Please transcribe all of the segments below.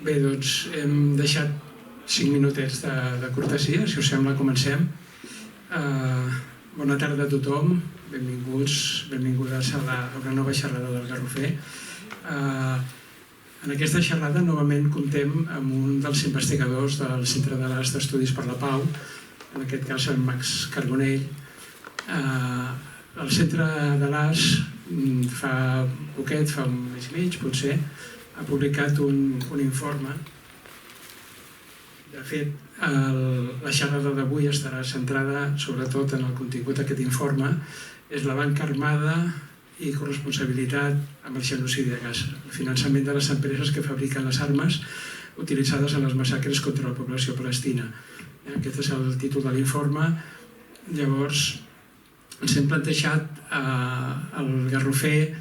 Bé, doncs hem deixat 5 minutets de cortesia, si us sembla comencem. Bona tarda a tothom, benvingudes a una nova xerrada del Garrofer. En aquesta xerrada novament comptem amb un dels investigadors del Centre de l'As d'Estudis per la Pau, en aquest cas en Max Carbonell. El Centre de l'As fa poquet, fa un mes i mig potser, ha publicat un informe. De fet, la xerrada d'avui estarà centrada sobretot en el contingut d'aquest informe. És la banca armada i corresponsabilitat amb el genocidi a Gaza, el finançament de les empreses que fabriquen les armes utilitzades en les massacres contra la població palestina. Aquest és el títol de l'informe. Llavors, ens hem plantejat al Garrofer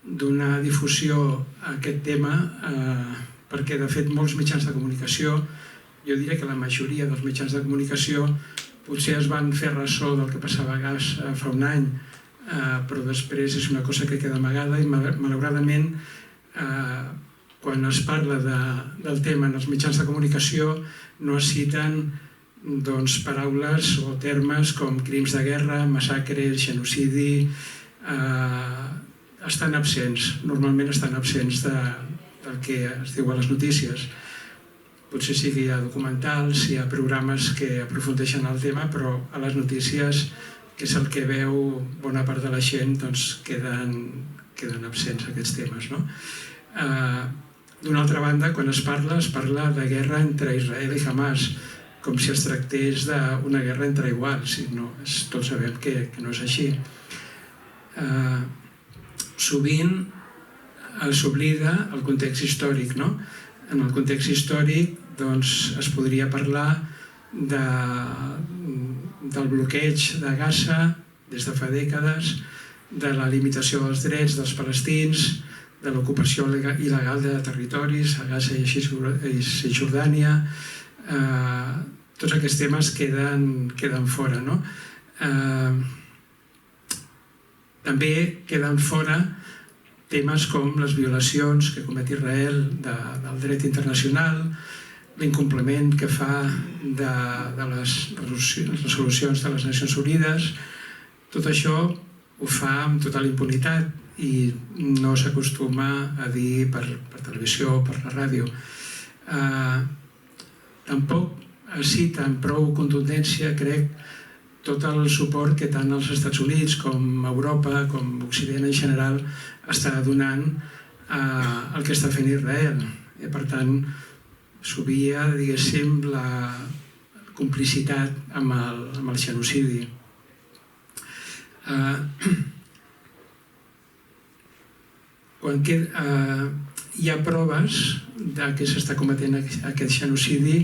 donar difusió a aquest tema perquè, de fet, molts mitjans de comunicació, jo diria que la majoria dels mitjans de comunicació potser es van fer ressò del que passava a Gaza fa un any, però després és una cosa que queda amagada i, malauradament, quan es parla del tema en els mitjans de comunicació no es citen paraules o termes com crims de guerra, massacres, genocidi. Estan absents, normalment estan absents del que es diu a les notícies. Potser sí que hi ha documentals, hi ha programes que aprofundeixen el tema, però a les notícies, que és el que veu bona part de la gent, queden absents aquests temes. D'una altra banda, quan es parla de guerra entre Israel i Hamas, com si es tractés d'una guerra entre iguals. Tots sabem que no és així. Sovint s'oblida el context històric. En el context històric es podria parlar del bloqueig de Gaza des de fa dècades, de la limitació dels drets dels palestins, de l'ocupació il·legal de territoris a Gaza i Cisjordània. Tots aquests temes queden fora. També queden fora temes com les violacions que comet Israel del dret internacional, l'incompliment que fa de les resolucions de les Nacions Unides. Tot això ho fa amb total impunitat i no s'acostuma a dir per televisió o per la ràdio. Tampoc es cita amb prou contundència, crec, tot el suport que tant els Estats Units com Europa, com Occident en general, està donant al que està fent Israel. Per tant, s'obvia, diguéssim, la complicitat amb el genocidi. Quan hi ha proves que s'està cometent aquest genocidi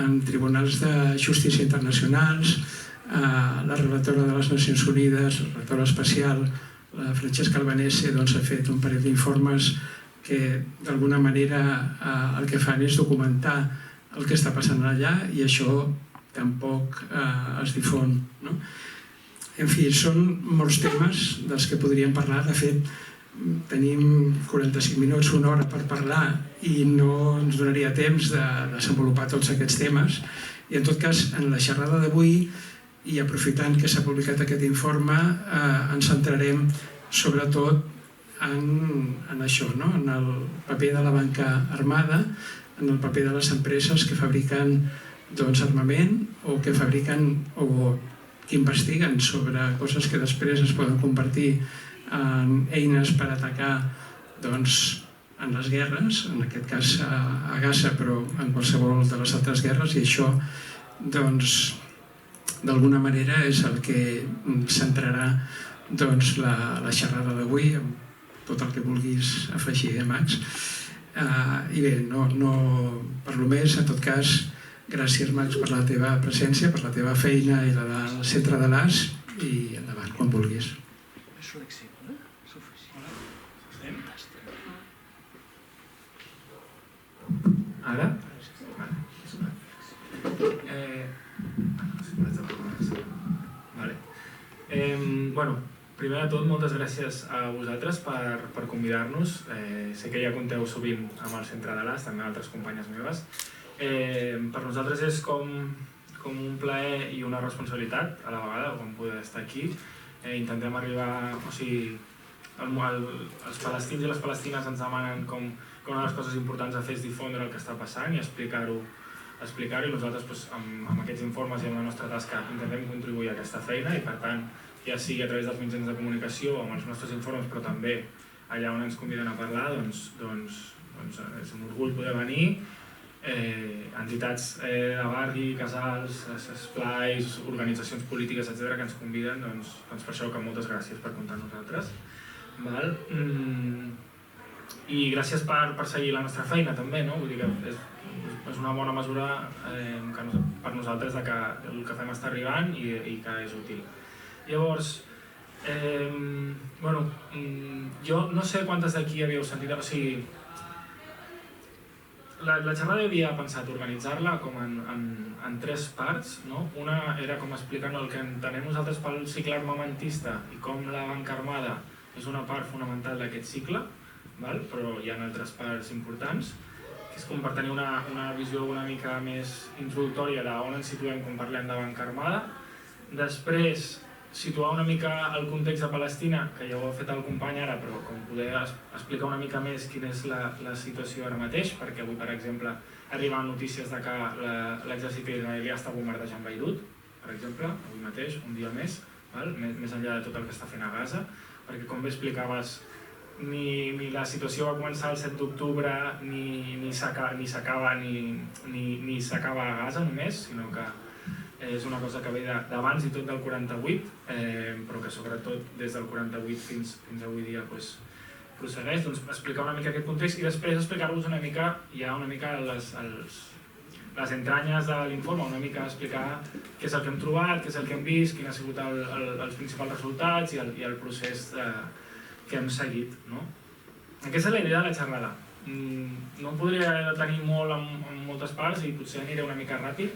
en tribunals de justícia internacionals, la relatora de les Nacions Unides, la relatora especial, la Francesca Albanese, ha fet un parell d'informes que d'alguna manera el que fan és documentar el que està passant allà i això tampoc es difon. En fi, són molts temes dels que podríem parlar. De fet, tenim 45 minuts, una hora per parlar i no ens donaria temps de desenvolupar tots aquests temes. I en tot cas, en la xerrada d'avui, i aprofitant que s'ha publicat aquest informe, ens centrarem sobretot en això, en el paper de la banca armada, en el paper de les empreses que fabriquen armament o que fabriquen o que investiguen sobre coses que després es poden convertir en eines per atacar en les guerres, en aquest cas a Gaza, però en qualsevol de les altres guerres, i això d'alguna manera és el que centrarà la xerrada d'avui, amb tot el que vulguis afegir, Max. I bé, no parlo més. En tot cas, gràcies, Max, per la teva presència, per la teva feina i la del Centre de l'As, i endavant, quan vulguis. És flexible, suficient. Ara? Bueno, Primer de tot, moltes gràcies a vosaltres per convidar-nos. Sé que ja compteu sovint amb el Centre de l'AS, també altres companyes meves. Per nosaltres és com un plaer i una responsabilitat a la vegada, com poder estar aquí. Intentem arribar, o sigui, els palestins i les palestines ens demanen com una de les coses importants a fer és difondre el que està passant i explicar-ho, i nosaltres amb aquests informes i amb la nostra tasca intentem contribuir a aquesta feina i per tant, ja sigui a través dels mitjans de comunicació, amb els nostres informes, però també allà on ens conviden a parlar, doncs és un orgull poder venir. Entitats de barri, casals, esplais, organitzacions polítiques, etc., que ens conviden, doncs per això que moltes gràcies per comptar amb nosaltres. I gràcies per seguir la nostra feina també, no? Vull dir que és una bona mesura per nosaltres que el que fem està arribant i que és útil. Llavors, jo no sé quantes d'aquí havíeu sentit, o sigui, la xerrada havia pensat organitzar-la com en 3 parts, no? Una era com explicant el que entenem nosaltres pel cicle armamentista i com la banca armada és una part fonamental d'aquest cicle, però hi ha altres parts importants, que és com per tenir una visió una mica més introductòria d'on ens situem quan parlem de banca armada. Després, situar una mica el context de Palestina, que ja ho ha fet el company ara, però com poder explicar una mica més quina és la situació ara mateix, perquè avui, per exemple, arriben notícies de que l'exèrcit israelià està bombardejant Beirut, per exemple, avui mateix, un dia més enllà de tot el que està fent a Gaza, perquè com bé explicaves, ni la situació va començar el 7 d'octubre, ni s'acaba a Gaza només, sinó que és una cosa que ve d'abans i tot del 48, però que sobretot des del 48 fins avui dia prossegueix. Doncs explicar una mica aquest context i després explicar-vos una mica les entranyes de l'informe, una mica explicar què és el que hem trobat, què és el que hem vist, quins han sigut els principals resultats i el procés que hem seguit. Aquesta és la idea de la xerrada. No em podria detenir molt en moltes parts i potser aniré una mica ràpid,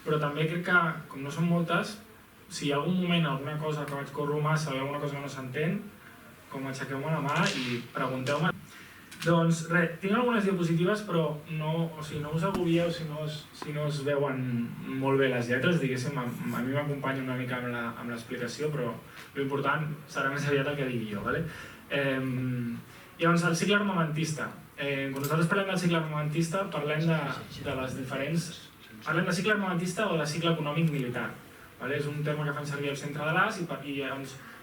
però també crec que, com no són moltes, si hi ha algun moment, alguna cosa que vaig córrer massa o alguna cosa que no s'entén, com aixequeu-me la mà i pregunteu-me. Doncs res, tinc algunes diapositives, però no us agobieu si no es veuen molt bé les lletres, diguéssim, a mi m'acompanya una mica amb l'explicació, però l'important serà més aviat el que digui jo. Llavors, el cicle armamentista. Quan nosaltres parlem del cicle armamentista, parlem de les diferents... Parlem de cicle armamentista o de cicle econòmic militar. És un terme que fem servir al centre de l'AS i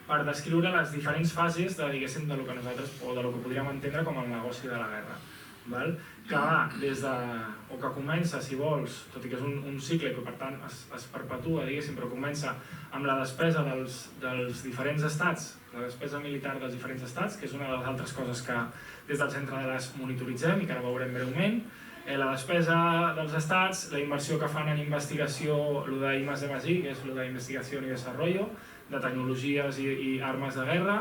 per descriure les diferents fases de lo que nosaltres o de lo que podríem entendre com el negoci de la guerra. Que va des de... o que comença, si vols, tot i que és un cicle que per tant es perpetua, diguéssim, però comença amb la despesa dels diferents estats, la despesa militar dels diferents estats, que és una de les altres coses que des del centre de l'AS monitoritzem i que ara veurem breument. La despesa dels estats, la inversió que fan en investigació, el d'I+D+I, que és el d'Investigació i Desarrollo, de tecnologies i armes de guerra,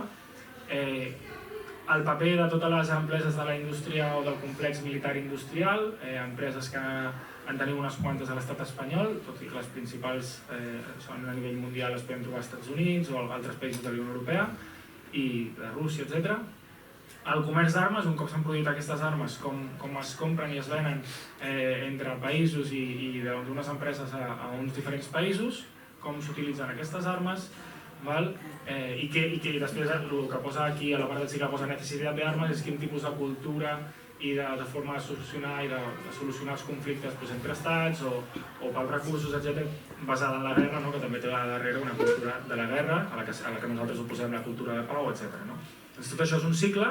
el paper de totes les empreses de la indústria o del complex militar industrial, empreses que en tenim unes quantes a l'estat espanyol, tot i que les principals són a nivell mundial, les podem trobar als Estats Units o altres països de la Unió Europea, i de Rússia, etc. El comerç d'armes, un cop s'han produït aquestes armes, com es compren i es venen entre països i d'unes empreses a uns diferents països, com s'utilitzen aquestes armes, i que després el que posa aquí a la part del cicle posa necessitat d'armes és quin tipus de cultura i de forma de solucionar els conflictes entre estats o pels recursos, etc., basada en la guerra, que també té darrere una cultura de la guerra a la que nosaltres oposem la cultura de pau, etc. Tot això és un cicle.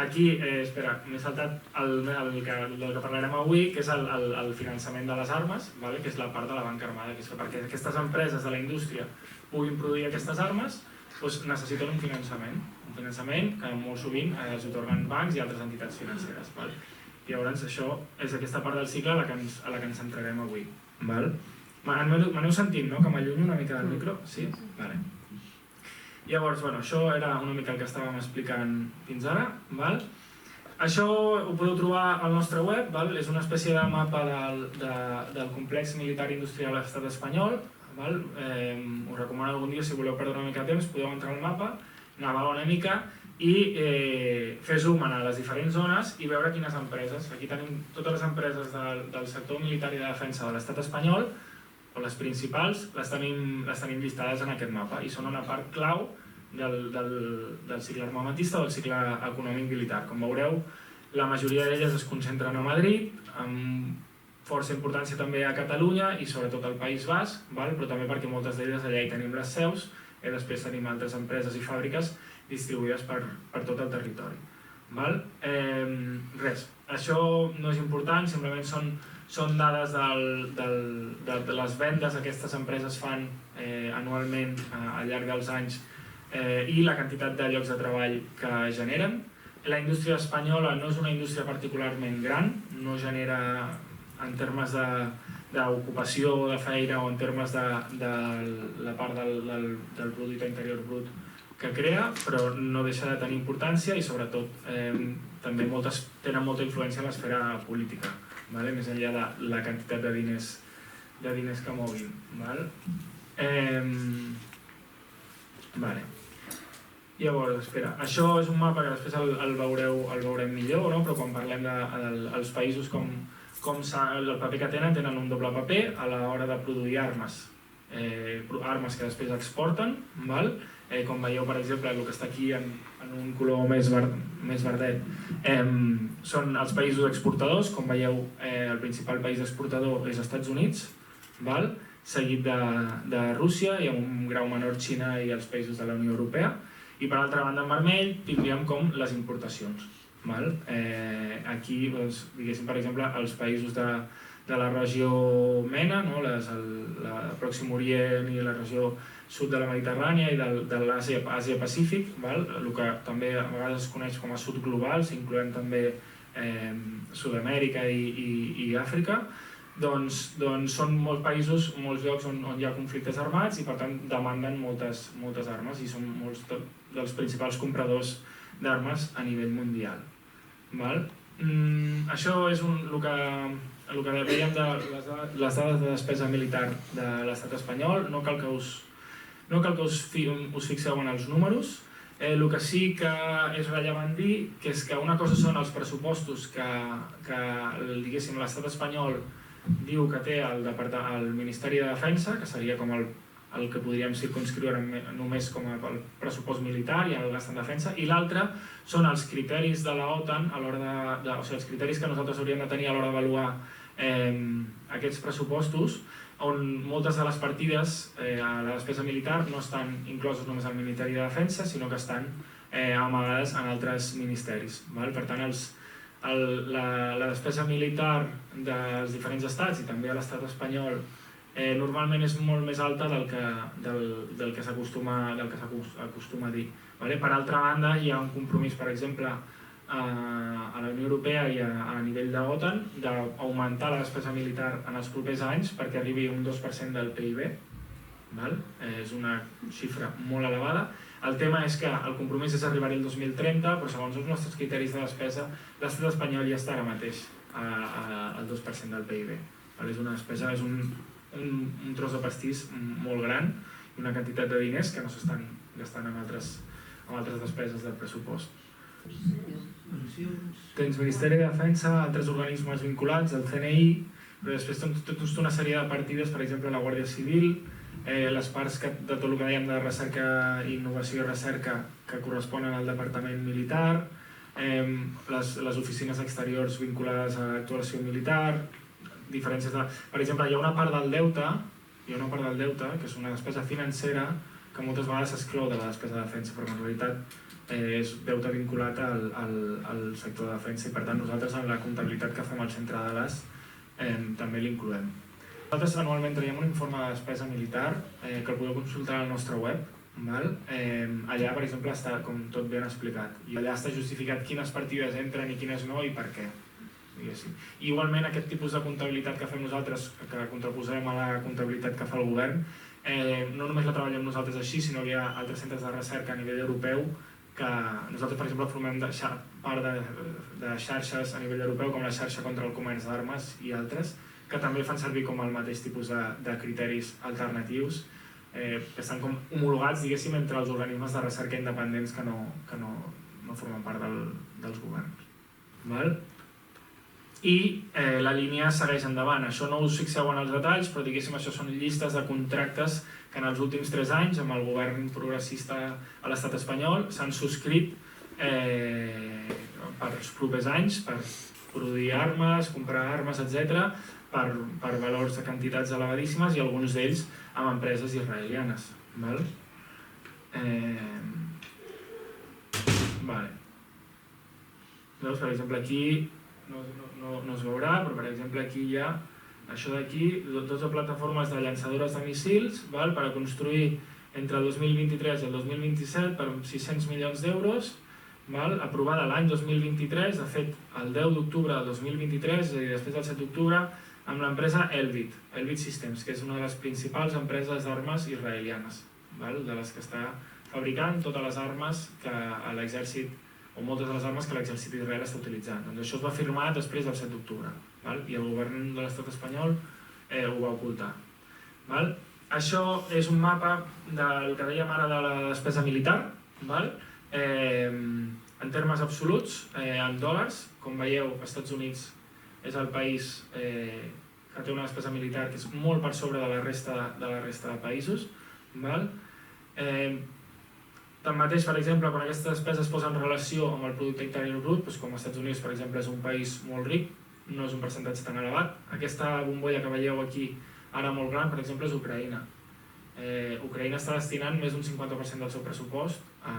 Aquí, espera, m'he saltat del que parlarem avui, que és el finançament de les armes, que és la part de la banca armada, que és que perquè aquestes empreses de la indústria puguin produir aquestes armes necessiten un finançament que molt sovint els otorguen bancs i altres entitats financeres. Llavors això és aquesta part del cicle a la que ens centrarem avui. M'aneu sentint, no? Que m'allunyo una mica del micro? Sí? Vale. Llavors, això era una mica el que estàvem explicant fins ara. Això ho podeu trobar al nostre web, és una espècie de mapa del complex militar industrial a l'estat espanyol. Us recomano algun dia, si voleu perdre una mica de temps, podeu entrar al mapa, navegar una mica i fer zoom a les diferents zones i veure quines empreses. Aquí tenim totes les empreses del sector militar i de defensa de l'estat espanyol, o les principals, les tenim llistades en aquest mapa i són una part clau del cicle armamentista o del cicle econòmic militar. Com veureu, la majoria d'elles es concentren a Madrid, amb força importància també a Catalunya i sobretot al País Basc, però també perquè moltes d'elles allà hi tenim les seus i després tenim altres empreses i fàbriques distribuïdes per tot el territori. Res, això no és important, simplement són dades de les vendes que aquestes empreses fan anualment al llarg dels anys i la quantitat de llocs de treball que generen. La indústria espanyola no és una indústria particularment gran, no genera en termes d'ocupació o de feina o en termes de la part del producte interior brut que crea, però no deixa de tenir importància i sobretot també tenen molta influència en l'esfera política, més enllà de la quantitat de diners que moguin. Llavors, espera, això és un mapa que després el veurem millor, però quan parlem dels països com el paper que tenen un doble paper a l'hora de produir armes que després exporten. Com veieu, per exemple, el que està aquí en un color més verdet són els països exportadors. Com veieu, el principal país exportador és Estats Units, seguit de Rússia i amb un grau menor Xina i els països de la Unió Europea. I per altra banda, en vermell, tindríem com les importacions. Aquí, diguéssim, per exemple, els països de la regió MENA, el Pròxim Orient i la regió sud de la Mediterrània i de l'Àsia-Pacífic, el que també a vegades es coneix com a sud global, incloent també Sud-amèrica i Àfrica, doncs són molts països, molts llocs on hi ha conflictes armats i per tant demanden moltes armes i són molts dels principals compradors d'armes a nivell mundial. Això és el que veiem de les dades de despesa militar de l'estat espanyol. No cal que us fixeu en els números. El que sí que és rellevant dir que és que una cosa són els pressupostos que diguéssim l'estat espanyol diu que té el Ministeri de Defensa, que seria com el que podríem circumscriure només com a pressupost militar i el gastat en defensa, i l'altre són els criteris de l'OTAN, o sigui, els criteris que nosaltres hauríem de tenir a l'hora d'avaluar aquests pressupostos, on moltes de les partides a la despesa militar no estan incloses només al Ministeri de Defensa, sinó que estan amagades en altres ministeris. Per tant, la despesa militar dels diferents estats i també a l'estat espanyol normalment és molt més alta del que s'acostuma a dir. Per altra banda, hi ha un compromís, per exemple, a la Unió Europea i a nivell de l'OTAN d'augmentar la despesa militar en els propers anys perquè arribi a un 2% del PIB. És una xifra molt elevada. El tema és que el compromís és arribar-hi el 2030, però segons els nostres criteris de despesa, l'estat espanyol ja està ara mateix al 2% del PIB. És una despesa, és un tros de pastís molt gran i una quantitat de diners que no s'estan gastant en altres despeses del pressupost. Tens Ministeri de Defensa, altres organismes vinculats, el CNI, però després tens tota una sèrie de partides, per exemple la Guàrdia Civil, les parts de tot el que dèiem de recerca, innovació i recerca que corresponen al Departament Militar, les oficines exteriors vinculades a l'actuació militar, diferències de... Per exemple, hi ha una part del deute, que és una despesa financera, que moltes vegades s'exclou de la despesa de defensa, però en realitat és deute vinculat al sector de defensa i per tant nosaltres en la comptabilitat que fem al centre de dades també l'incloem. Nosaltres anualment traiem un informe de despesa militar que el podeu consultar al nostre web. Allà, per exemple, està com tot ben explicat i allà està justificat quines partides entren i quines no i per què. Igualment, aquest tipus de comptabilitat que fem nosaltres, que contraposem a la comptabilitat que fa el govern, no només la treballem nosaltres així, sinó que hi ha altres centres de recerca a nivell europeu que nosaltres, per exemple, formem part de xarxes a nivell europeu, com la xarxa contra el comerç d'armes i altres, que també fan servir com el mateix tipus de criteris alternatius, que estan com homologats, diguéssim, entre els organismes de recerca independents que no formen part dels governs. Val? I la línia segueix endavant. Això no us fixeu en els detalls, però diguéssim, això són llistes de contractes que en els últims 3 anys, amb el govern progressista a l'estat espanyol, s'han subscrit per els propers anys per produir armes, comprar armes, etc., per valors de quantitats elevadíssimes, i alguns d'ells amb empreses israelianes. Val? Vale. Llavors, per exemple, aquí no es veurà, però per exemple aquí hi ha això d'aquí, 12 plataformes de llançadores de missils, val? Per a construir entre el 2023 i el 2027 per 600 milions d'euros, aprovada l'any 2023, de fet el 10 d'octubre del 2023, és a dir, després del 7 d'octubre, amb l'empresa Elbit Systems, que és una de les principals empreses d'armes israelianes, de les que està fabricant totes les armes que l'exèrcit, o moltes de les armes que l'exèrcit d'Israel està utilitzant. Doncs això es va firmar després del 7 d'octubre, i el govern de l'estat espanyol ho va ocultar. Això és un mapa del que dèiem ara de la despesa militar, en termes absoluts, en dòlars. Com veieu, els Estats Units és el país que té una despesa militar que és molt per sobre de la resta de països. Tanmateix, per exemple, quan aquesta despesa es posa en relació amb el producte interior brut, com els Estats Units, per exemple, és un país molt ric, no és un percentatge tan elevat. Aquesta bombolla que veieu aquí, ara molt gran, per exemple, és Ucraïna. Ucraïna està destinant més d'un 50% del seu pressupost a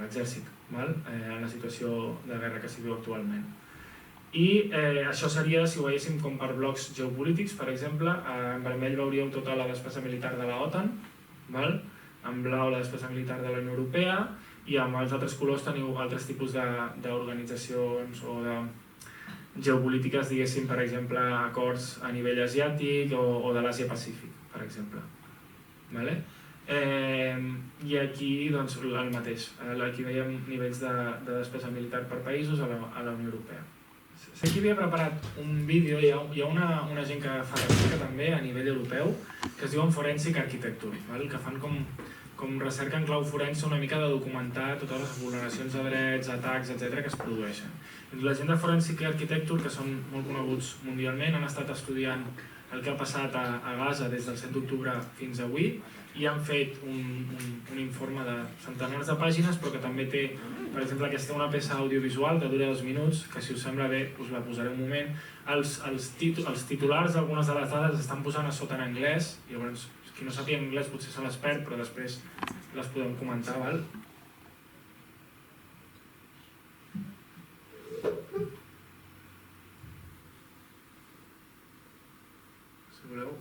l'exèrcit, en la situació de guerra que s'hi viu actualment. I això seria, si ho veiéssim com per blocs geopolítics, per exemple, en vermell veuríeu tota la despesa militar de la OTAN, en blau la despesa militar de la Unió Europea, i amb els altres colors teniu altres tipus d'organitzacions o de geopolítiques, diguéssim, per exemple, acords a nivell asiàtic o de l'Àsia Pacífic, per exemple. I aquí el mateix, aquí veiem nivells de despesa militar per països a la Unió Europea. Aquí havia preparat un vídeo, hi ha una gent que fa recerca també a nivell europeu que es diuen Forensic Architecture, que fan com recerca en clau forense una mica de documentar totes les vulneracions de drets, atacs, etc. que es produeixen. La gent de Forensic Architecture, que són molt coneguts mundialment, han estat estudiant el que ha passat a Gaza des del 7 d'octubre fins avui i han fet un informe de centenars de pàgines, però que també té, per exemple, aquesta una peça audiovisual que dura 2 minuts, que si us sembla bé us la posaré un moment. Els titulars d'algunes de les dades estan posant a sota en anglès, llavors qui no sàpiga anglès potser se les perd, però després les podem comentar, val? Si voleu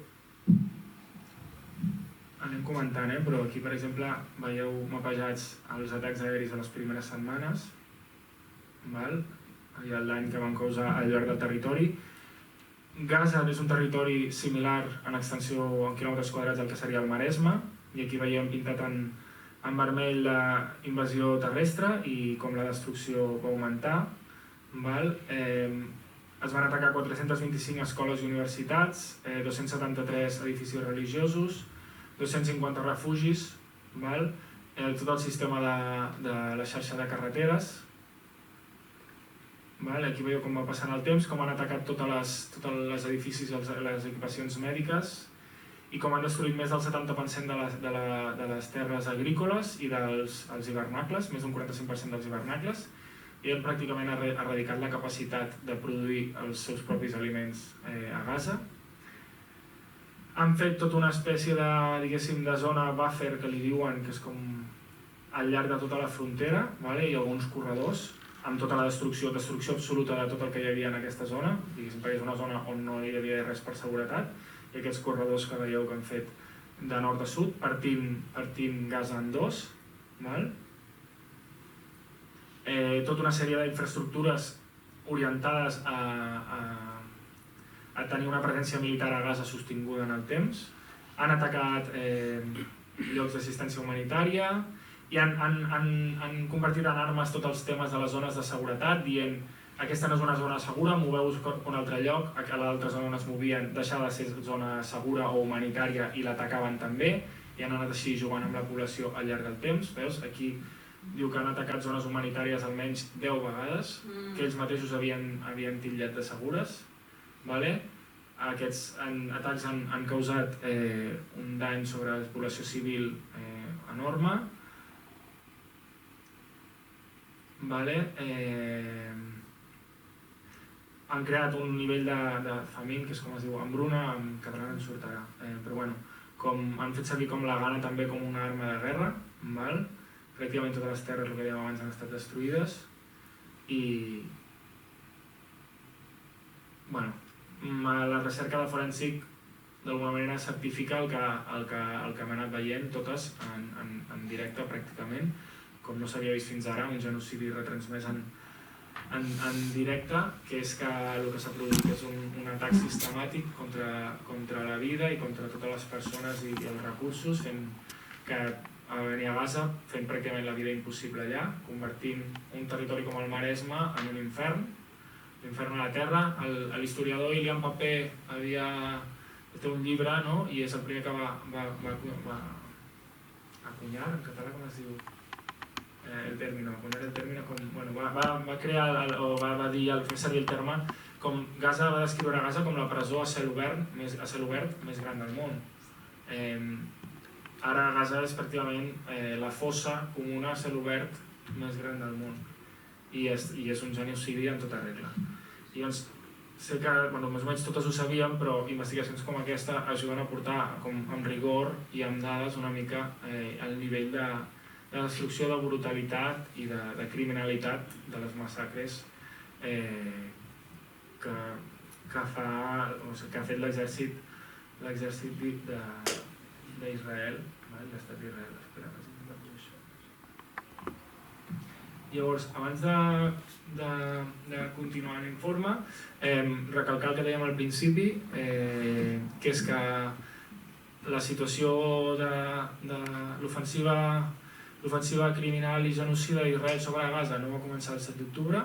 anem comentant, però aquí, per exemple, veieu mapejats els atacs aeris a les primeres setmanes, l'any que van causar al llarg del territori. Gaza és un territori similar en extensió en quilòmetres quadrats al que seria el Maresme, i aquí veiem pintat en vermell la invasió terrestre i com la destrucció va augmentar. Es van atacar 425 escoles i universitats, 273 edificis religiosos, 250 refugis, tot el sistema de la xarxa de carreteres. Aquí veieu com va passant el temps, com han atacat tots els edificis i les equipacions mèdiques i com han destruït més del 70% de les terres agrícoles i dels hivernacles, més d'un 45% dels hivernacles, i han pràcticament erradicat la capacitat de produir els seus propis aliments a Gaza. Han fet tota una espècie de zona buffer que li diuen, que és com al llarg de tota la frontera, i alguns corredors, amb tota la destrucció absoluta de tot el que hi havia en aquesta zona, perquè és una zona on no hi havia res per seguretat, i aquests corredors que veieu que han fet de nord a sud, partint Gaza en dos. Tota una sèrie d'infraestructures orientades a tenir una presència militar a Gaza sostinguda en el temps. Han atacat llocs d'assistència humanitària i han convertit en armes tots els temes de les zones de seguretat, dient aquesta no és una zona segura, moveu-vos a un altre lloc, a l'altra zona on es movien deixava de ser zona segura o humanitària i l'atacaven també, i han anat així jugant amb la població al llarg del temps. Veus? Aquí diu que han atacat zones humanitàries almenys 10 vegades, que ells mateixos havien titllat de segures. Aquests atacs han causat un dany sobre la població civil enorme. Han creat un nivell de famine, que és com es diu, hambruna, en català no en sortirà, però bueno, han fet servir com la gana també com una arma de guerra, pràcticament totes les terres, el que dèiem abans, han estat destruïdes i la recerca de forènsic d'alguna manera certifica el que hem anat veient totes en directe pràcticament, com no s'havia vist fins ara, un genocidi retransmès en directe, que és que el que s'ha produït és un atac sistemàtic contra la vida i contra totes les persones i els recursos, fent que venir a Gaza, fent pràcticament la vida impossible allà, convertint un territori com el Maresme en un infern, l'infern a la terra. L'historiador Ilian Papé té un llibre, i és el primer que va acunyar, en català com es diu? El término, va crear o va dir, fer servir el terme, com Gaza va descriure Gaza com la presó a cel obert més gran del món. Ara Gaza és pràcticament la fossa comuna a cel obert més gran del món i és un genocidi en tota regla. I doncs sé que més o menys totes ho sabíem, però investigacions com aquesta ajuden a portar amb rigor i amb dades una mica al nivell de destrucció, de brutalitat i de criminalitat de les massacres que ha fet l'exèrcit d'Israel, l'estat d'Israel. Llavors, abans de continuar l'informe, recalcar el que dèiem al principi, que és que la situació de l'ofensiva criminal i genocida d'Israel sobre Gaza no va començar el 7 d'octubre.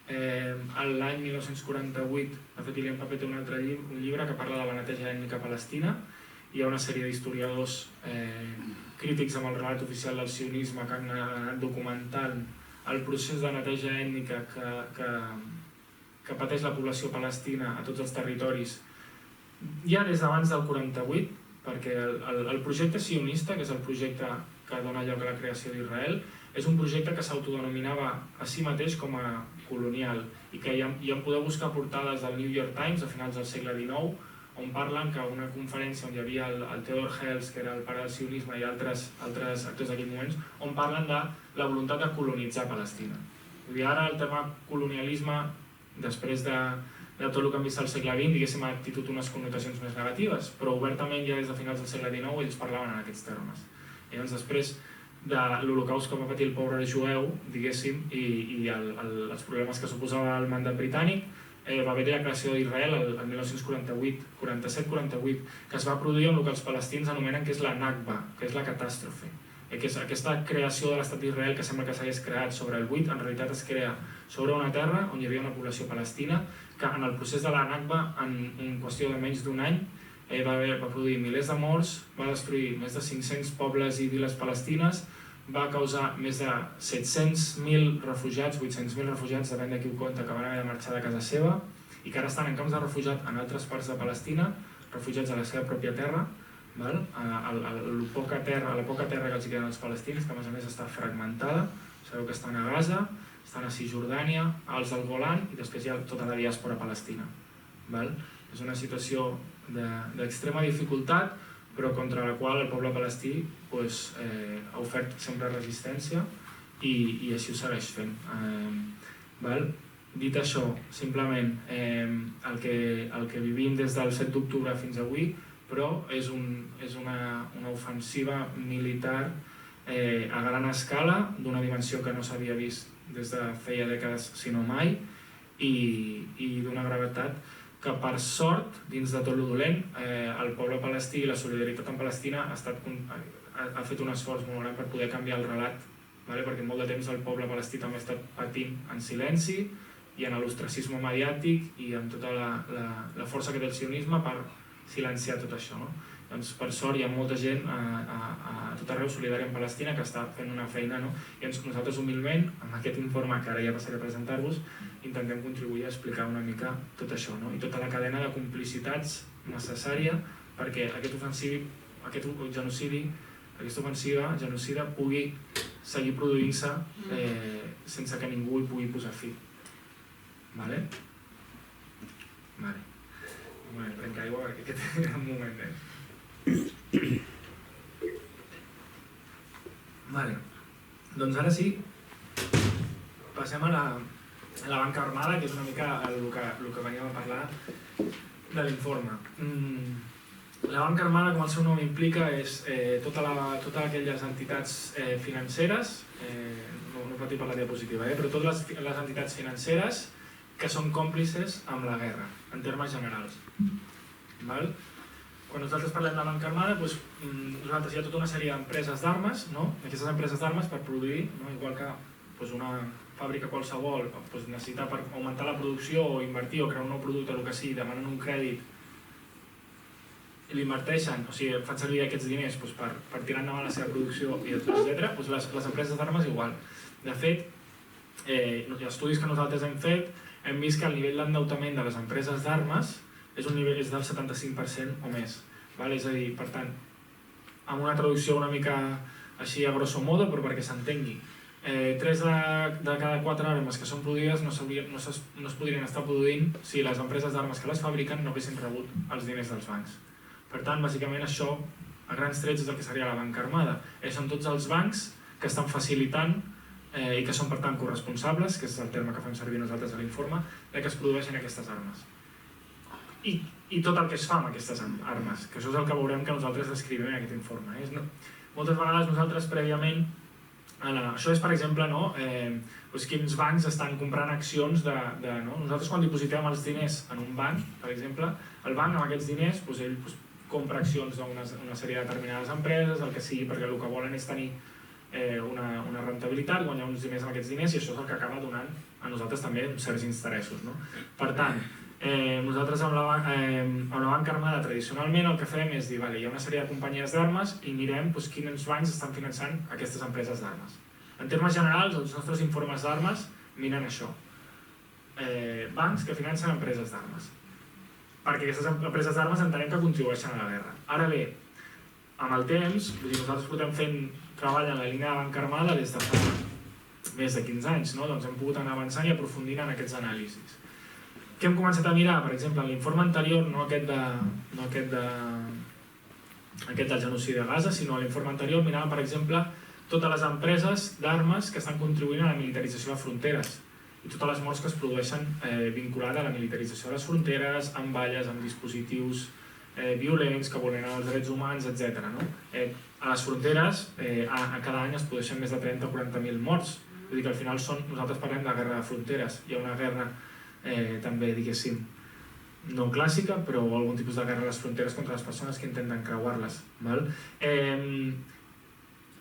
L'any 1948, de fet, Ilian Papé té un altre llibre que parla de la neteja ètnica palestina. Hi ha una sèrie d'historiadors crítics amb el relat oficial del sionisme que han anat documentant el procés de neteja ètnica que pateix la població palestina a tots els territoris ja des d'abans del 48, perquè el projecte sionista, que és el projecte que dona lloc a la creació d'Israel, és un projecte que s'autodenominava a si mateix com a colonial i que ja en podeu buscar portades del New York Times a finals del segle XIX, on parlen que una conferència on hi havia el Theodor Herzl, que era el pare del sionisme, i altres actors d'aquells moments, on parlen de la voluntat de colonitzar Palestina. Vull dir, ara el tema colonialisme, després de tot el que hem vist al segle XX, diguéssim, ha tingut unes connotacions més negatives, però obertament ja des de finals del segle XIX ells parlaven en aquests termes. I doncs després de l'Holocaust que va patir el pobre jueu, diguéssim, i els problemes que suposava el mandat britànic, va haver-hi la creació d'Israel el 1947-48, que es va produir en el que els palestins anomenen que és la Nakba, que és la catàstrofe. Aquesta creació de l'estat d'Israel que sembla que s'hagués creat sobre el buit, en realitat es crea sobre una terra on hi havia una població palestina que en el procés de la Nakba, en qüestió de menys d'un any, va produir milers de morts, va destruir més de 500 pobles i viles palestines, va causar més de 700.000 refugiats, 800.000 refugiats, depèn de qui ho compta, que van haver de marxar de casa seva i que ara estan en camps de refugiat en altres parts de Palestina, refugiats a la seva pròpia terra, a la poca terra que els queden als palestins, que a més està fragmentada. Sabeu que estan a Gaza, estan a Cisjordània, als del Golan i després hi ha tota la diàspora palestina. És una situació d'extrema dificultat, però contra la qual el poble palestí ha ofert sempre resistència i així ho segueix fent. Dit això, simplement el que vivim des del 7 d'octubre fins avui, però és una ofensiva militar a gran escala, d'una dimensió que no s'havia vist des de feia dècades, sinó mai, i d'una gravetat que per sort, dins de tot lo dolent, el poble palestí i la solidaritat en Palestina ha ha fet un esforç molt gran per poder canviar el relat, perquè molt de temps el poble palestí també ha estat patint en silenci i en l'ostracisme mediàtic i amb tota la força que té el sionisme per silenciar tot això. Doncs, per sort, hi ha molta gent a tot arreu solidària amb Palestina que està fent una feina, i nosaltres humilment, amb aquest informe que ara ja passaré a presentar-vos, intentem contribuir a explicar una mica tot això, i tota la cadena de complicitats necessària perquè aquesta ofensiva genocida pugui seguir produint-se sense que ningú hi pugui posar fi. Vale? Vale. Un moment, prenc aigua perquè aquest és un moment, Vale. Doncs ara sí, passem a la banca armada, que és una mica el que veníem a parlar de l'informe. La banca armada, com el seu nom implica, és totes aquelles entitats financeres, no patir per la diapositiva, però totes les entitats financeres que són còmplices amb la guerra, en termes generals. Quan nosaltres parlem de banca armada, nosaltres hi ha tota una sèrie d'empreses d'armes, aquestes empreses d'armes per produir, igual que una fàbrica qualsevol necessita per augmentar la producció o invertir o crear un nou producte o el que sigui, demanen un crèdit i l'inverteixen, o sigui, fan servir aquests diners per tirar endavant la seva producció, etc. Les empreses d'armes igual. De fet, els estudis que nosaltres hem fet, hem vist que el nivell d'endeutament de les empreses d'armes és del 75% o més. És a dir, per tant, amb una traducció una mica així a grosso modo, però perquè s'entengui, 3 de cada 4 armes que són produïdes no es podrien estar produint si les empreses d'armes que les fabriquen no haguessin rebut els diners dels bancs. Per tant, bàsicament això, a grans trets, és el que seria la banca armada. Són tots els bancs que estan facilitant i que són, per tant, corresponsables, que és el terme que fem servir nosaltres a l'informe, que es produeixin aquestes armes. I tot el que es fa amb aquestes armes, que això és el que veurem que nosaltres descrivim en aquest informe. Moltes vegades nosaltres prèviament, això és per exemple quins bancs estan comprant accions nosaltres quan dipositem els diners en un banc, per exemple, el banc amb aquests diners ell compra accions d'una sèrie de determinades empreses, el que sigui, perquè el que volen és tenir una rentabilitat, guanyar uns diners amb aquests diners, i això és el que acaba donant a nosaltres també uns certs interessos. Per tant, nosaltres amb la banca armada tradicionalment el que fem és dir, hi ha una sèrie de companyies d'armes i mirem quins bancs estan finançant aquestes empreses d'armes. En termes generals, els nostres informes d'armes miren això. Bancs que financen empreses d'armes. Perquè aquestes empreses d'armes entenem que contribueixen a la guerra. Ara bé, amb el temps, nosaltres portem fent treball en la línia de banca armada des de fa més de 15 anys, doncs hem pogut anar avançant i aprofundint en aquests anàlisis. Què hem començat a mirar? Per exemple, en l'informe anterior, no aquest del genocidi de Gaza, sinó a l'informe anterior miràvem, per exemple, totes les empreses d'armes que estan contribuint a la militarització de fronteres i totes les morts que es produeixen vinculades a la militarització de les fronteres, amb balles, amb dispositius violents que vulneren els drets humans, etc. A les fronteres, cada any es produeixen més de 30 o 40.000 morts. Vull dir que al final nosaltres parlem de guerra de fronteres. Hi ha una guerra també, diguéssim, no clàssica, però algun tipus de guerra a les fronteres contra les persones que intenten creuar-les.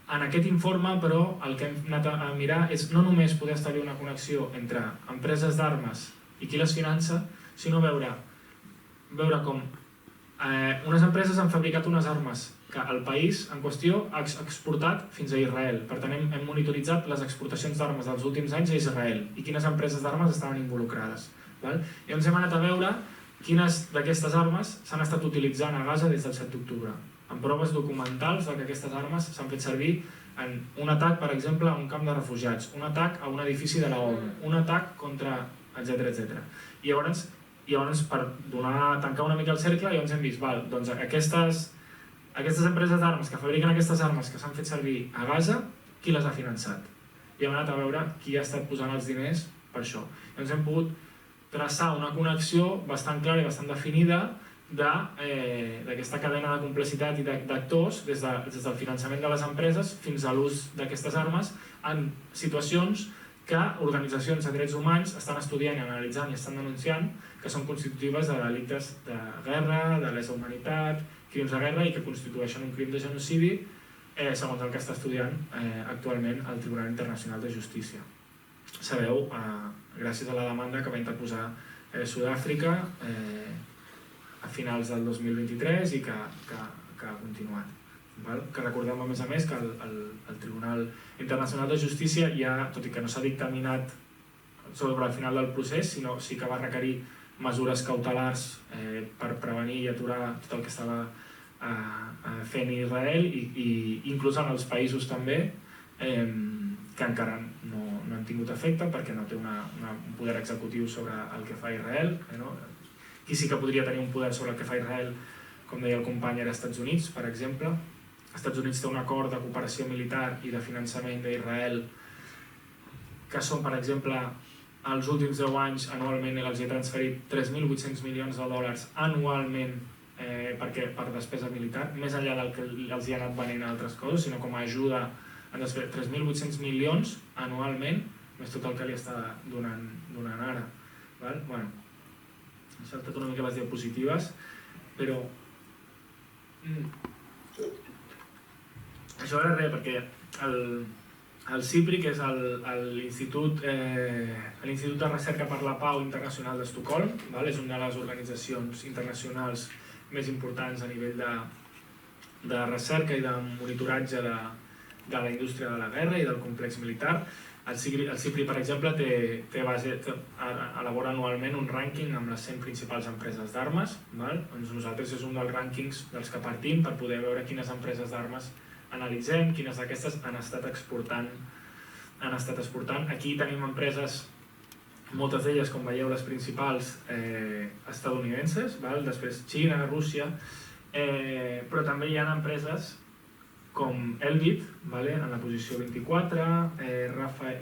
En aquest informe, però, el que hem anat a mirar és no només poder establir una connexió entre empreses d'armes i qui les finança, sinó veure com unes empreses han fabricat unes armes que el país en qüestió ha exportat fins a Israel. Per tant, hem monitoritzat les exportacions d'armes dels últims anys a Israel i quines empreses d'armes estaven involucrades. Llavors hem anat a veure quines d'aquestes armes s'han estat utilitzant a Gaza des del 7 d'octubre, amb proves documentals que aquestes armes s'han fet servir en un atac, per exemple, a un camp de refugiats, un atac a un edifici de la ONU, un atac contra, etc. I llavors, per tancar una mica el cercle, hem vist, doncs aquestes empreses d'armes que fabriquen aquestes armes que s'han fet servir a Gaza, qui les ha finançat? I hem anat a veure qui ha estat posant els diners per això. Llavors hem pogut traçar una connexió bastant clara i bastant definida d'aquesta cadena de complicitat i d'actors des del finançament de les empreses fins a l'ús d'aquestes armes en situacions que organitzacions de drets humans estan estudiant i analitzant i estan denunciant que són constitutives de delictes de guerra, de lesa humanitat, crims de guerra i que constitueixen un crim de genocidi segons el que està estudiant actualment el Tribunal Internacional de Justícia. Sabeu, gràcies a la demanda que va interposar Sud-àfrica a finals del 2023 i que ha continuat. Que recordem a més que el Tribunal Internacional de Justícia ja, tot i que no s'ha dictaminat sobre el final del procés, sinó sí que va requerir mesures cautelars per prevenir i aturar tot el que estava fent Israel i inclús en els països també que encara no han tingut efecte perquè no té un poder executiu sobre el que fa Israel. Qui sí que podria tenir un poder sobre el que fa Israel, com deia el company, era Estats Units, per exemple. Els Estats Units té un acord de cooperació militar i de finançament d'Israel que són, per exemple, els últims 10 anys anualment els ha transferit 3.800 milions de dòlars anualment per despesa militar, més enllà del que els hi ha anat venent altres coses, sinó com a ajuda a 3.800 milions anualment, més tot el que li està donant ara. Bueno, he saltat una mica les diapositives, però això era res, perquè el CIPRI, que és l'Institut de Recerca per la Pau Internacional d'Estocolm, és una de les organitzacions internacionals més importants a nivell de recerca i de monitoratge de la indústria de la guerra i del complex militar. El CIPRI, per exemple, elabora anualment un rànquing amb les 100 principals empreses d'armes. Nosaltres és un dels rànquings dels que partim per poder veure quines empreses d'armes analitzem, quines d'aquestes han estat exportant. Aquí tenim empreses, moltes d'elles, com veieu, les principals estadounidenses, després Xina, Rússia, però també hi ha empreses com Elbit, en la posició 24,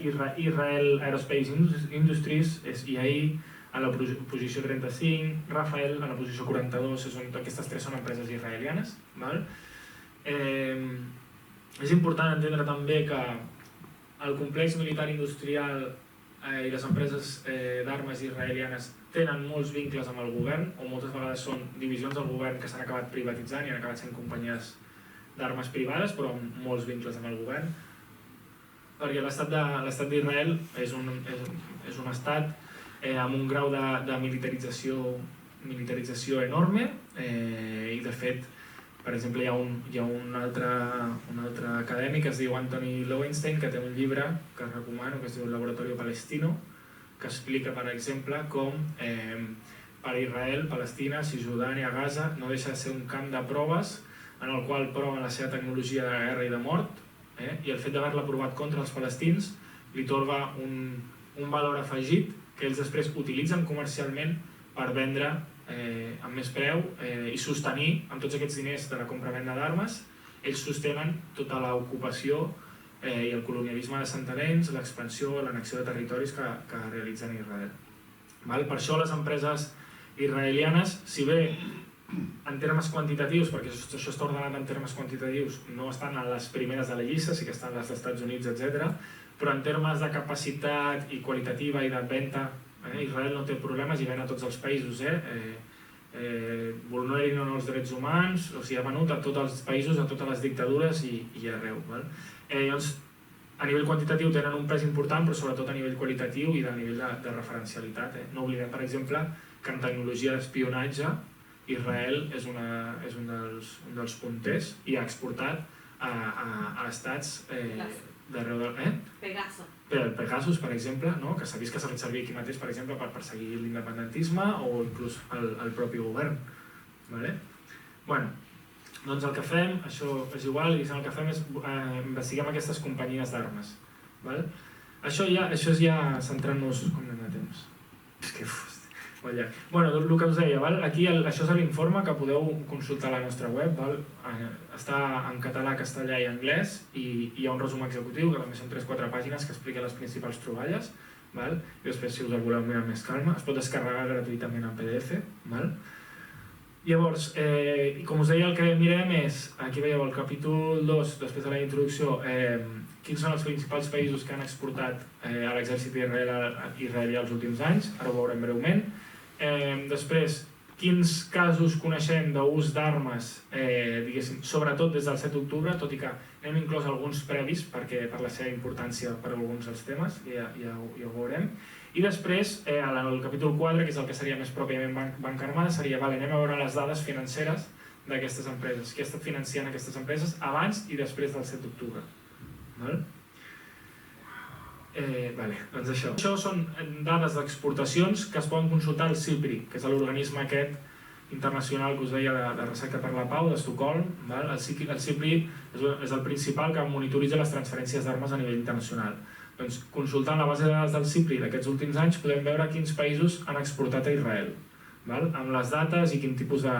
Israel Aerospace Industries, IAI, a la posició 35, Rafael, a la posició 42, aquestes tres són empreses israelianes. És important entendre també que el complex militar industrial i les empreses d'armes israelianes tenen molts vincles amb el govern, o moltes vegades són divisions del govern que s'han acabat privatitzant i han acabat sent companyies d'armes privades, però amb molts vincles amb el govern, perquè l'estat d'Israel és un estat amb un grau de militarització enorme i, de fet, per exemple, hi ha un altre acadèmic que es diu Anthony Lowenstein, que té un llibre que recomano, que es diu El Laboratorio Palestino, que explica, per exemple, com per Israel, Palestina, Cisjordània, Gaza no deixa de ser un camp de proves en el qual proven la seva tecnologia de guerra i de mort, i el fet d'haver-la provat contra els palestins li atorga un valor afegit que ells després utilitzen comercialment per vendre amb més preu i sostenir amb tots aquests diners de la compra-venda d'armes. Ells sostenen tota l'ocupació i el colonialisme d'assentaments, l'expansió, l'annexió de territoris que realitzen a Israel. Per això les empreses israelianes, si bé en termes quantitatius, perquè això està ordenat en termes quantitatius, no estan a les primeres de la llista, sí que estan les dels Estats Units, etc. Però en termes de capacitat i qualitativa i de venda, Israel no té problemes i ven a tots els països. Vulnerin o no els drets humans, o sigui, ha venut a tots els països, a totes les dictadures i arreu. Llavors, a nivell quantitatiu tenen un pes important, però sobretot a nivell qualitatiu i a nivell de referencialitat. No oblidem, per exemple, que en tecnologia d'espionatge Israel és un dels punters i ha exportat a estats d'arreu del... Pegasus, per exemple, que s'ha vist que s'ha fet servir aquí mateix, per exemple, per perseguir l'independentisme o inclús el propi govern. Doncs el que fem, això és igual, el que fem és investiguem aquestes companyies d'armes. Això és ja centrant-nos com anem de temps. És que molt llarg. El que us deia, aquí això és l'informe que podeu consultar a la nostra web, està en català, castellà i anglès i hi ha un resum executiu que també són 3-4 pàgines que explica les principals troballes i després, si us el voleu mirar amb més calma, es pot descarregar gratuïtament en PDF. Llavors, com us deia, el que mirem és, aquí veieu el capítol 2, després de la introducció, quins són els principals països que han exportat a l'exèrcit israelià els últims anys, ara ho veurem breument. Després, quins casos coneixem d'ús d'armes, diguéssim, sobretot des del 7 d'octubre, tot i que hem inclòs alguns previs per la seva importància per a alguns dels temes, ja ho veurem. I després, el capítol 4, que és el que seria més pròpiament banca armada, seria, anem a veure les dades financeres d'aquestes empreses, qui ha estat financiant aquestes empreses abans i després del 7 d'octubre. Doncs això. Això són dades d'exportacions que es poden consultar al CIPRI, que és l'organisme aquest internacional que us deia de Recerca per la Pau, d'Estocolm. El CIPRI és el principal que monitoritza les transferències d'armes a nivell internacional. Doncs, consultant la base de dades del CIPRI d'aquests últims anys podem veure quins països han exportat a Israel, amb les dates i quin tipus de...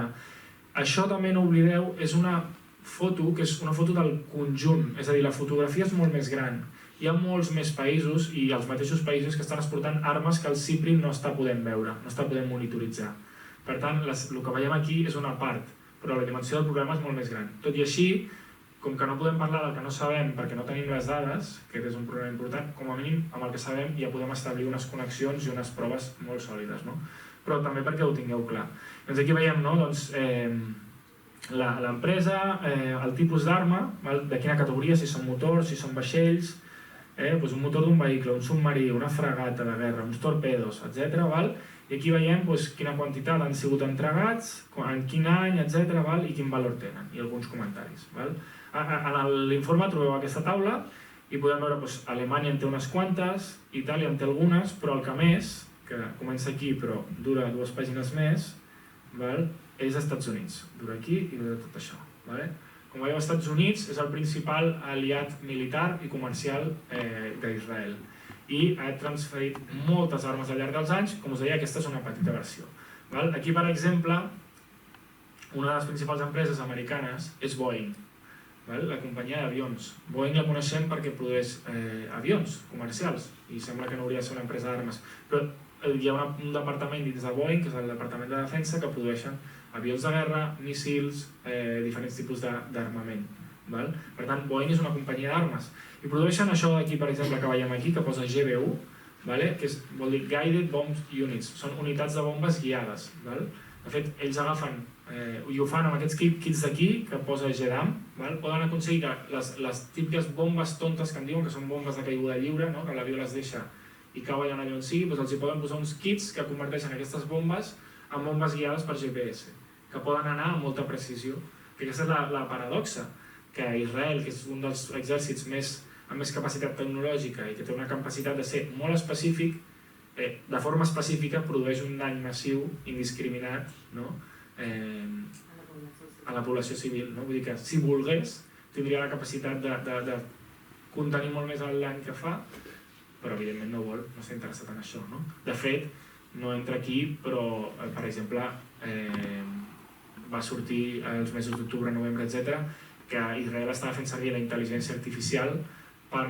Això també no oblideu, és una foto que és una foto del conjunt, és a dir, la fotografia és molt més gran. Hi ha molts més països i els mateixos països que estan exportant armes que el CIPRI no està podent veure, no està podent monitoritzar. Per tant, el que veiem aquí és una part, però la dimensió del problema és molt més gran. Tot i així, com que no podem parlar del que no sabem perquè no tenim les dades, que és un problema important, com a mínim amb el que sabem ja podem establir unes connexions i unes proves molt sòlides, no? Però també perquè ho tingueu clar. Doncs aquí veiem, no? L'empresa, el tipus d'arma, de quina categoria, si són motors, si són vaixells, un motor d'un vehicle, un submarí, una fragata de guerra, uns torpedos, etc. I aquí veiem quina quantitat han sigut entregats, en quin any, etc. i quin valor tenen, i alguns comentaris. En l'informe trobeu aquesta taula i podem veure que Alemanya en té unes quantes, Itàlia en té algunes, però el que més, que comença aquí però dura 2 pàgines més, és Estats Units. Dura aquí i dura tot això. Com veieu, Estats Units és el principal aliat militar i comercial d'Israel i ha transferit moltes armes al llarg dels anys. Com us deia, aquesta és una petita versió. Aquí, per exemple, una de les principals empreses americanes és Boeing, la companyia d'avions. Boeing la coneixem perquè produeix avions comercials i sembla que no hauria de ser una empresa d'armes, però hi ha un departament dins de Boeing, que és el Departament de Defensa, que produeixen avions de guerra, míssils, diferents tipus d'armament. Per tant, Boeing és una companyia d'armes. I produeixen això d'aquí, per exemple, que veiem aquí, que posa GBU, que vol dir Guided Bomb Units. Són unitats de bombes guiades. De fet, ells agafen, i ho fan amb aquests kits d'aquí, que posa GDAM, poden aconseguir que les típiques bombes tontes que en diuen, que són bombes de caiguda lliure, que l'avió les deixa i cau allà on allò en sigui, els hi poden posar uns kits que converteixen aquestes bombes en bombes guiades per GPS, que poden anar amb molta precisió. Que aquesta és la paradoxa, que Israel, que és un dels exèrcits amb més capacitat tecnològica i que té una capacitat de ser molt específic, de forma específica produeix un dany massiu, indiscriminat, a la població civil. Vull dir que si volgués tindria la capacitat de contenir molt més el dany que fa, però evidentment no vol, no s'ha interessat en això. De fet, no entra aquí, però, per exemple, va sortir als mesos d'octubre, novembre, etc., que Israel estava fent servir la intel·ligència artificial per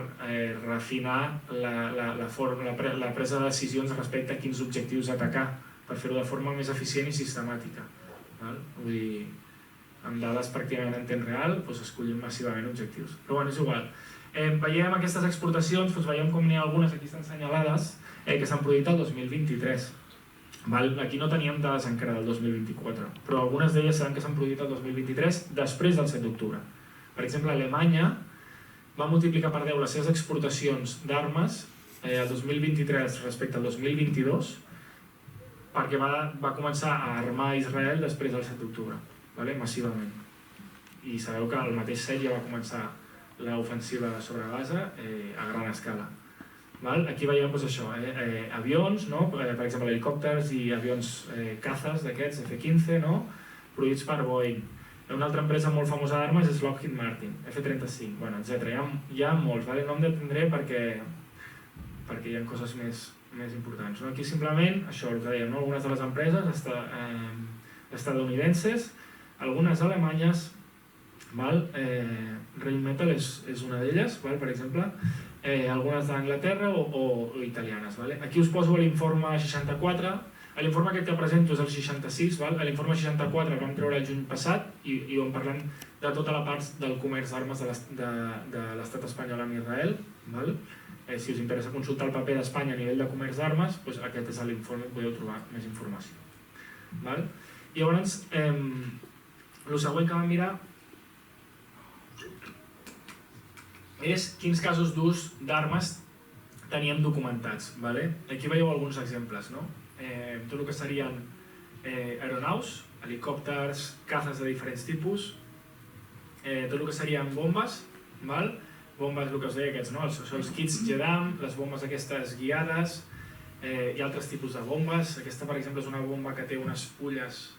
refinar la presa de decisions respecte a quins objectius atacar, per fer-ho de forma més eficient i sistemàtica. Vull dir, amb dades pràcticament en temps real, escollim massivament objectius. Però és igual. Veiem aquestes exportacions, veiem com n'hi ha algunes, aquí estan assenyalades, que s'han produït el 2023. Aquí no teníem dades encara del 2024, però algunes d'elles saben que s'han produït el 2023 després del 7 d'octubre. Per exemple, Alemanya va multiplicar per 10 les seves exportacions d'armes el 2023 respecte al 2022 perquè va començar a armar Israel després del 7 d'octubre, massivament. I sabeu que el mateix 7 ja va començar l'ofensiva sobre Gaza a gran escala. Aquí veiem això, avions, per exemple helicòpters i avions cazas d'aquests, F-15, produïts per Boeing. Una altra empresa molt famosa d'armes és Lockheed Martin, F-35, etc. Hi ha molts, no em detindré perquè hi ha coses més importants. Aquí simplement, això el que dèiem, algunes de les empreses estadounidenses, algunes alemanyes, Rheinmetall és una d'elles, per exemple, algunes d'Anglaterra o italianes. Aquí us poso l'informe 64, l'informe aquest que presento és el 66, l'informe 64 el vam treure el juny passat i on parlem de tota la part del comerç d'armes de l'estat espanyol amb Israel. Si us interessa consultar el paper d'Espanya a nivell de comerç d'armes, aquest és l'informe on podeu trobar més informació. Llavors, el següent que vam mirar és quins casos d'ús d'armes teníem documentats. Aquí veieu alguns exemples, tot el que serien aeronaus, helicòpters, cazes de diferents tipus, tot el que serien bombes, bombes, el que us deia aquests, són els kits JEDAM, les bombes aquestes guiades, hi ha altres tipus de bombes. Aquesta, per exemple, és una bomba que té unes fulles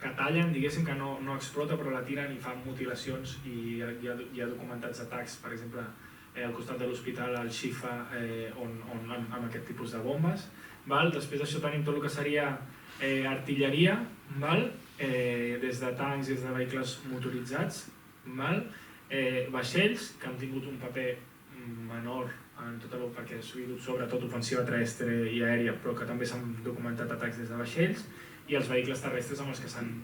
que tallen, diguéssim, que no explota, però la tiren i fan mutilacions, i hi ha documentats atacs, per exemple, al costat de l'hospital al Shifa, amb aquest tipus de bombes. Després d'això tenim tot el que seria artilleria, des de tancs, des de vehicles motoritzats, vaixells, que han tingut un paper menor en tot el perquè ha sigut sobretot ofensiva terrestre i aèria, però que també s'han documentat atacs des de vaixells, i els vehicles terrestres amb els que s'han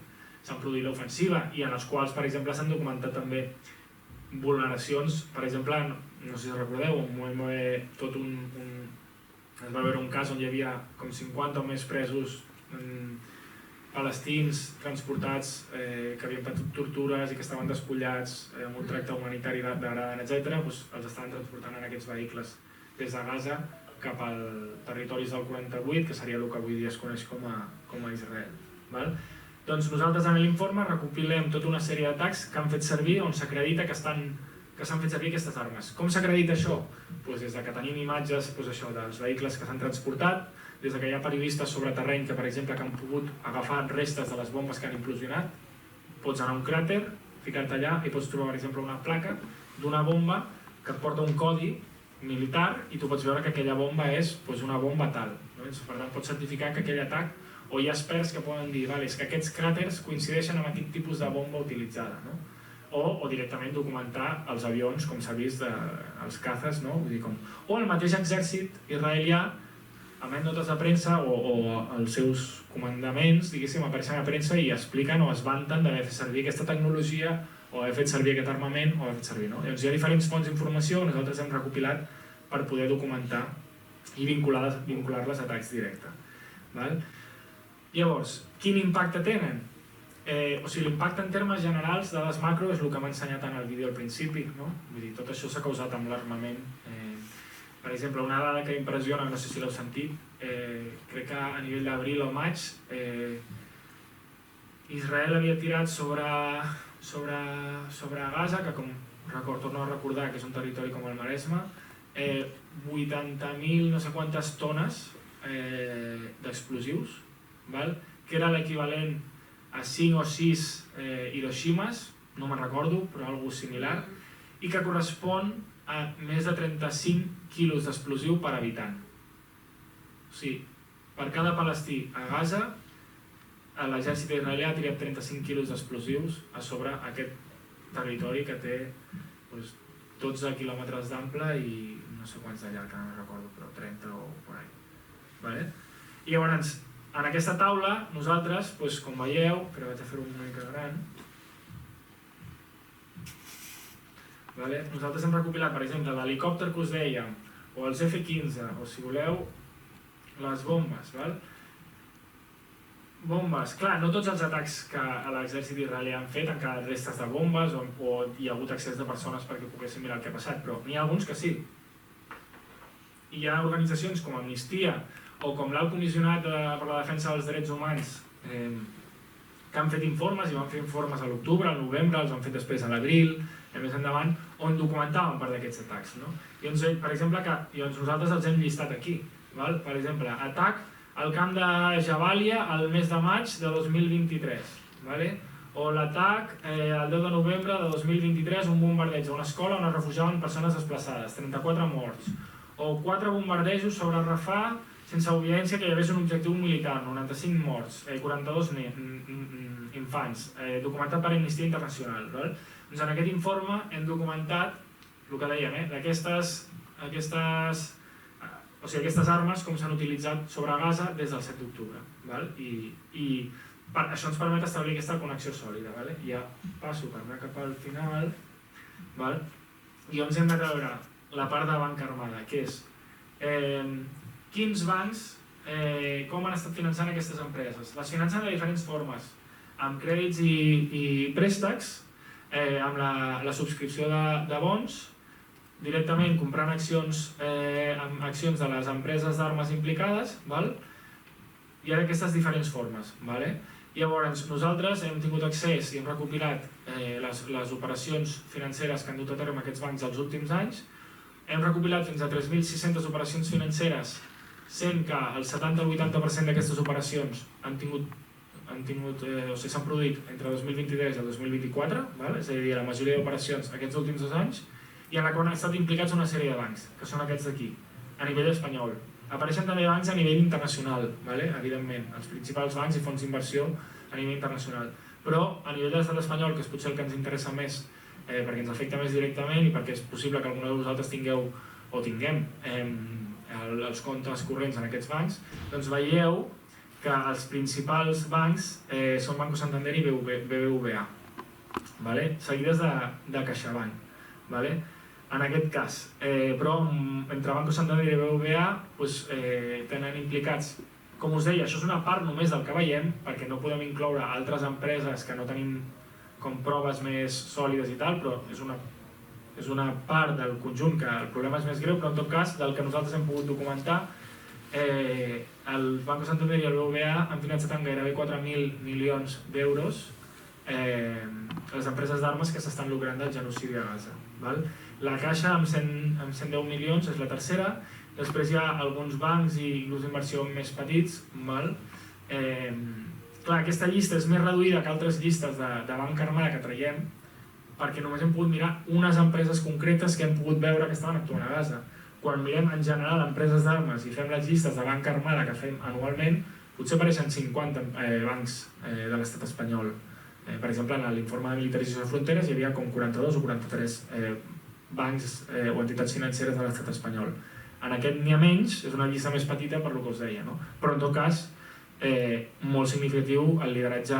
produït l'ofensiva, i en els quals, per exemple, s'han documentat també vulneracions. Per exemple, no sé si recordeu, es va veure un cas on hi havia com 50 o més presos palestins transportats que havien patit tortures i que estaven despullats amb un tracte humanitari degradant, etc. Els estaven transportant en aquests vehicles des de Gaza cap al territoris del 48, que seria el que avui dia es coneix com a Israel. Doncs nosaltres en l'informe recopilem tota una sèrie d'atacs que han fet servir, on s'acredita que s'han fet servir aquestes armes. Com s'acredita això? Des que tenim imatges dels vehicles que s'han transportat, des que hi ha periodistes sobre terreny que, per exemple, han pogut agafar restes de les bombes que han implosionat. Pots anar a un cràter, ficar-te allà i pots trobar, per exemple, una placa d'una bomba que et porta un codi militar i tu pots veure que aquella bomba és una bomba tal. Per tant, pots certificar que aquell atac, o hi ha experts que poden dir és que aquests cràters coincideixen amb aquest tipus de bomba utilitzada, o directament documentar els avions, com s'ha vist, els cazes, o el mateix exèrcit israelià emet notes de premsa, o els seus comandaments, diguéssim, apareixen a premsa i expliquen o es vanten d'haver fet servir aquesta tecnologia, o haver fet servir aquest armament, o haver fet servir. Llavors hi ha diferents fonts d'informació que nosaltres hem recopilat per poder documentar i vincular-les a atacs directes. Llavors, quin impacte tenen? L'impacte en termes generals, dades macro, és el que m'ha ensenyat en el vídeo al principi. Tot això s'ha causat amb l'armament. Per exemple, una dada que impressiona, no sé si l'heu sentit, crec que a nivell d'abril o maig, Israel havia tirat sobre Gaza, que torno a recordar que és un territori com el Maresme, 80.000 no sé quantes tones d'explosius, que era l'equivalent a 5 o 6 Hiroshimas, no me'n recordo, però alguna cosa similar, i que correspon a més de 35 quilos d'explosiu per habitant. O sigui, per cada palestí a Gaza, l'exèrcit israelià ha tirat 35 quilos d'explosius a sobre aquest territori que té 12 quilòmetres d'ample i no sé quants de llarg, no recordo, però 30 o per ahí. I llavors, en aquesta taula, nosaltres, com veieu, però vaig a fer-ho una mica gran, nosaltres hem recopilat, per exemple, l'helicòpter que us dèiem, o els F-15, o si voleu, les bombes. Bombes, clar, no tots els atacs que l'exèrcit israelià han fet han quedat restes de bombes o hi ha hagut accés de persones perquè poguessin mirar el que ha passat, però n'hi ha alguns que sí. Hi ha organitzacions com Amnistia o com l'Alt Comissionat per la Defensa dels Drets Humans que han fet informes, i van fer informes a l'octubre, al novembre, els han fet després a l'abril, i més endavant, on documentaven part d'aquests atacs. Per exemple, nosaltres els hem llistat aquí. Per exemple, atac al camp de Jabalia el mes de maig de 2023. O l'atac el 10 de novembre de 2023, un bombardeig a una escola on es refugiaven persones desplaçades, 34 morts. O 4 bombardejos sobre Rafah sense evidència que hi hagués un objectiu militar, 95 morts, 42 infants, documentat per Amnistia Internacional. Doncs en aquest informe hem documentat el que dèiem, aquestes armes com s'han utilitzat sobre Gaza des del 7 d'octubre. I això ens permet establir aquesta connexió sòlida. Ja passo per anar cap al final. I llavors hem de veure la part de banca armada, que és quins bancs com han estat finançant aquestes empreses. Les financen de diferents formes, amb crèdits i préstecs, amb la subscripció de bons, directament comprant accions de les empreses d'armes implicades, hi ha aquestes diferents formes. Llavors, nosaltres hem tingut accés i hem recopilat les operacions financeres que han dut a terme aquests bancs els últims anys. Hem recopilat fins a 3.600 operacions financeres, sent que el 70 al 80% d'aquestes operacions s'han produït entre 2023 i el 2024, és a dir, la majoria d'operacions aquests últims 2 anys, i en la qual han estat implicats una sèrie de bancs, que són aquests d'aquí, a nivell espanyol. Apareixen també bancs a nivell internacional, evidentment, els principals bancs i fons d'inversió a nivell internacional. Però a nivell de l'estat espanyol, que és potser el que ens interessa més, perquè ens afecta més directament i perquè és possible que alguna de vosaltres tinguem els comptes corrents en aquests bancs, doncs veieu que els principals bancs són Banco Santander i BBVA, seguides de CaixaBank. En aquest cas, però entre Banco Santander i BBVA tenen implicats, com us deia, això és una part només del que veiem, perquè no podem incloure altres empreses que no tenim com proves més sòlides i tal, però és una part del conjunt que el problema és més greu, però en tot cas, del que nosaltres hem pogut documentar, el Banco Santander i el BBVA han finançat amb gairebé 4.000 milions d'euros les empreses d'armes que s'estan lucrant del genocidi a Gaza. La Caixa amb 110 milions és la tercera, després hi ha alguns bancs i grups d'inversió més petits. Clar, aquesta llista és més reduïda que altres llistes de banca armada que traiem, perquè només hem pogut mirar unes empreses concretes que hem pogut veure que estaven actuant a Gaza. Quan mirem en general empreses d'armes i fem les llistes de banca armada que fem anualment, potser apareixen 50 bancs de l'estat espanyol. Per exemple, en l'informe de Militarització de Fronteres hi havia com 42 o 43 bancs o entitats financeres de l'estat espanyol. En aquest n'hi ha menys, és una llista més petita per el que us deia, però en tot cas molt significatiu el lideratge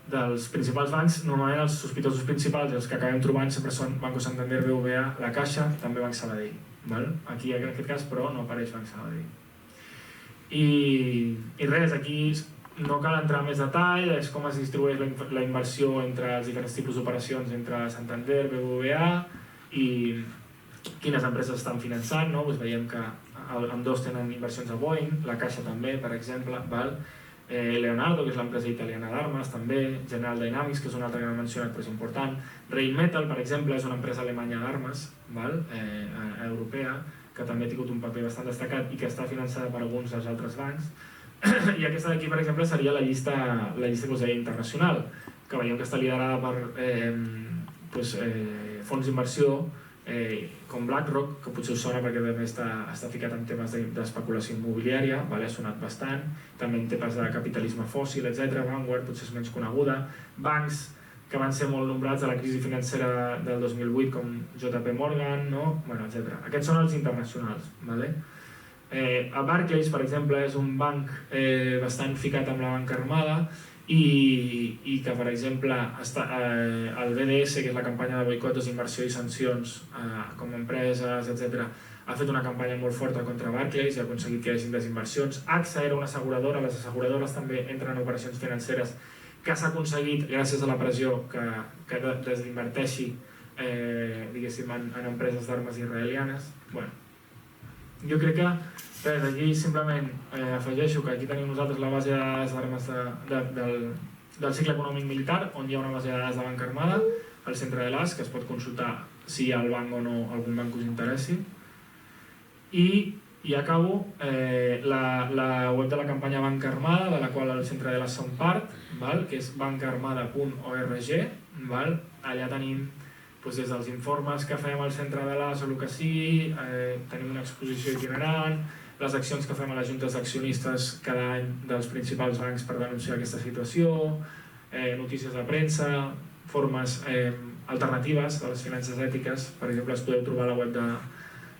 dels principals bancs. Normalment els sospitosos principals i els que acabem trobant sempre són Banco Santander, BBVA, la Caixa i també Banc Sabadell. Aquí en aquest cas però no apareix Banc Sabadell. I res, aquí no cal entrar en més detall, és com es distribueix la inversió entre els diferents tipus d'operacions entre Santander, BBVA i quines empreses estan finançant. Veiem que ambdós tenen inversions a Boeing, la Caixa també, per exemple, Leonardo, que és l'empresa italiana d'armes, també, General Dynamics, que és una altra que no he mencionat però és important, Rheinmetall, per exemple, és una empresa alemanya d'armes, europea, que també ha tingut un paper bastant destacat i que està finançada per alguns dels altres bancs. I aquesta d'aquí, per exemple, seria la llista que us deia internacional, que veiem que està liderada per fons d'inversió com BlackRock, que potser us sona perquè també està ficat en temes d'especulació immobiliària, ha sonat bastant, també en temes de capitalisme fòssil, etc. Vanguard potser és menys coneguda, bancs que van ser molt nombrats a la crisi financera del 2008 com JP Morgan, etc. Aquests són els internacionals. A Barclays, per exemple, és un banc bastant ficat amb la banca armada i que, per exemple, el BDS, que és la campanya de boicot, desinversió i sancions com a empreses, etc., ha fet una campanya molt forta contra Barclays i ha aconseguit que hi hagi desinversions. AXA era una asseguradora, les asseguradores també entren en operacions financeres que s'ha aconseguit gràcies a la pressió que desinverteixi en empreses d'armes israelianes. Jo crec que aquí simplement afegeixo que aquí tenim nosaltres la base de dades d'armes del cicle econòmic militar, on hi ha una base de dades de banca armada, al centre de l'AS, que es pot consultar si hi ha el banc o no, algun banc que us interessi. I acabo la web de la campanya Banca Armada, de la qual el centre de l'AS som part, que és bancaarmada.org. Allà tenim des dels informes que fem al centre de l'AS o el que sigui, tenim una exposició itinerant, les accions que fem a les juntes d'accionistes cada any dels principals bancs per denunciar aquesta situació, notícies de premsa, formes alternatives de les finances ètiques. Per exemple, es podeu trobar a la web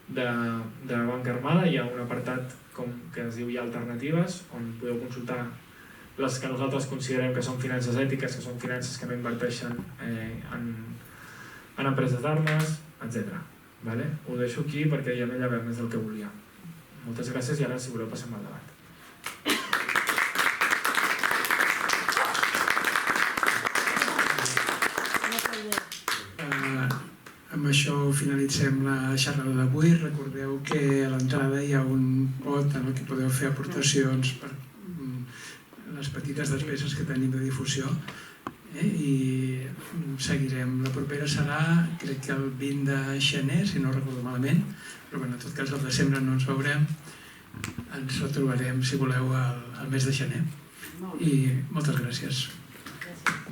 de Banca Armada, hi ha un apartat que es diu alternatives, on podeu consultar les que nosaltres considerem que són finances ètiques, que són finances que no inverteixen en empreses d'armes, etc. Ho deixo aquí perquè ja m'he llevat més del que volia. Moltes gràcies i ara, si voleu, passem al debat. Amb això finalitzem la xerrada d'avui. Recordeu que a l'entrada hi ha un pot en el que podeu fer aportacions per les petites despeses que tenim de difusió i seguirem. La propera serà, crec que el 20 de gener, si no recordo malament, però en tot cas al desembre no ens veurem. Ens retrobarem, si voleu, al mes de gener. I moltes gràcies.